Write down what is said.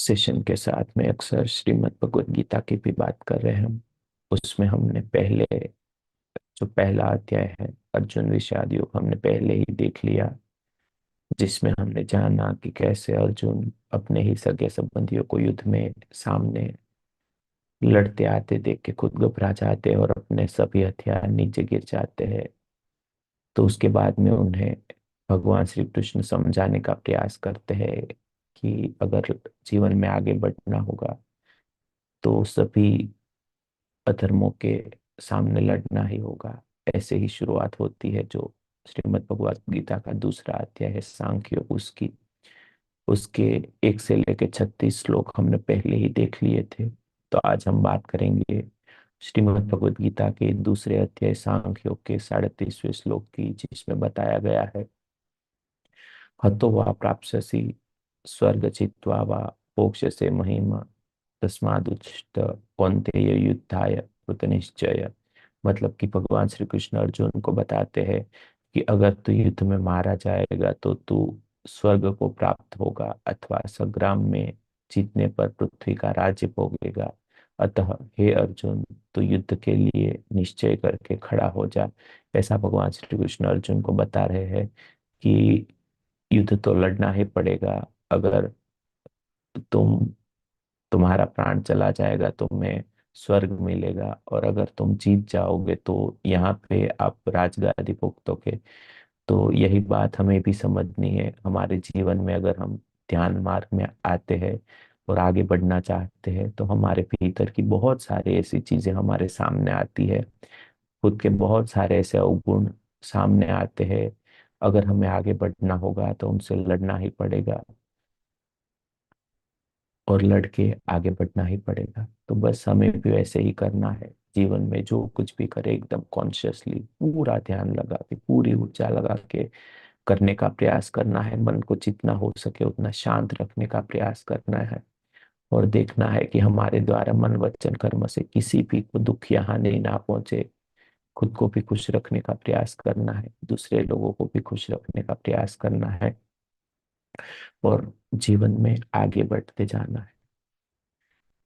Session के साथ में अक्सर श्रीमद् भगवद गीता की भी बात कर रहे हैं हम। उसमें हमने पहले जो पहला अध्याय है अर्जुन विषाद योग हमने पहले ही देख लिया, जिसमें हमने जाना कि कैसे अर्जुन अपने ही सगे संबंधियों को युद्ध में सामने लड़ते आते देख के खुद घबरा जाते हैं और अपने सभी हथियार नीचे गिर जाते हैं। तो उसके बाद में उन्हें भगवान श्री कृष्ण समझाने का प्रयास करते हैं कि अगर जीवन में आगे बढ़ना होगा तो सभी अधर्मों के सामने लड़ना ही होगा। ऐसे ही शुरुआत होती है जो श्रीमद् भगवत गीता का दूसरा अध्याय है सांख्य योग उसकी। उसके 1 से लेकर 36 श्लोक हमने पहले ही देख लिए थे। तो आज हम बात करेंगे श्रीमद् भगवत गीता के दूसरे अध्याय सांख्य योग के 37वें श्लोक की, जिसमें बताया गया है हतो वा प्राप्स्यसि स्वर्ग चित्वा वा मोक्ष्यसे महिमा तस्मादुच्च कौन्तेय युद्धाय कृतनिश्चय। मतलब कि भगवान श्री कृष्ण अर्जुन को बताते हैं कि अगर तू युद्ध में मारा जाएगा तो तू स्वर्ग को प्राप्त होगा अथवा संग्राम में जीतने पर पृथ्वी का राज्य भोगेगा। अतः हे अर्जुन, तू युद्ध के लिए निश्चय करके खड़ा हो जा। ऐसा भगवान श्री कृष्ण अर्जुन को बता रहे हैं कि युद्ध तो लड़ना ही पड़ेगा। अगर तुम तुम्हारा प्राण चला जाएगा तो तुम्हें स्वर्ग मिलेगा, और अगर तुम जीत जाओगे तो यहाँ पे आप राजगादी भुगतोगे। तो यही बात हमें भी समझनी है हमारे जीवन में। अगर हम ध्यान मार्ग में आते हैं और आगे बढ़ना चाहते हैं तो हमारे भीतर की बहुत सारी ऐसी चीजें हमारे सामने आती है, खुद के बहुत सारे ऐसे अवगुण सामने आते हैं। अगर हमें आगे बढ़ना होगा तो उनसे लड़ना ही पड़ेगा और लड़के आगे बढ़ना ही पड़ेगा। तो बस हमें भी वैसे ही करना है। जीवन में जो कुछ भी करे एकदम कॉन्शियसली पूरा ध्यान लगा के पूरी ऊर्जा लगा के करने का प्रयास करना है। मन को जितना हो सके उतना शांत रखने का प्रयास करना है और देखना है कि हमारे द्वारा मन वचन कर्म से किसी भी को दुख या हानि ना पहुंचे। खुद को भी खुश रखने का प्रयास करना है, दूसरे लोगों को भी खुश रखने का प्रयास करना है और जीवन में आगे बढ़ते जाना है।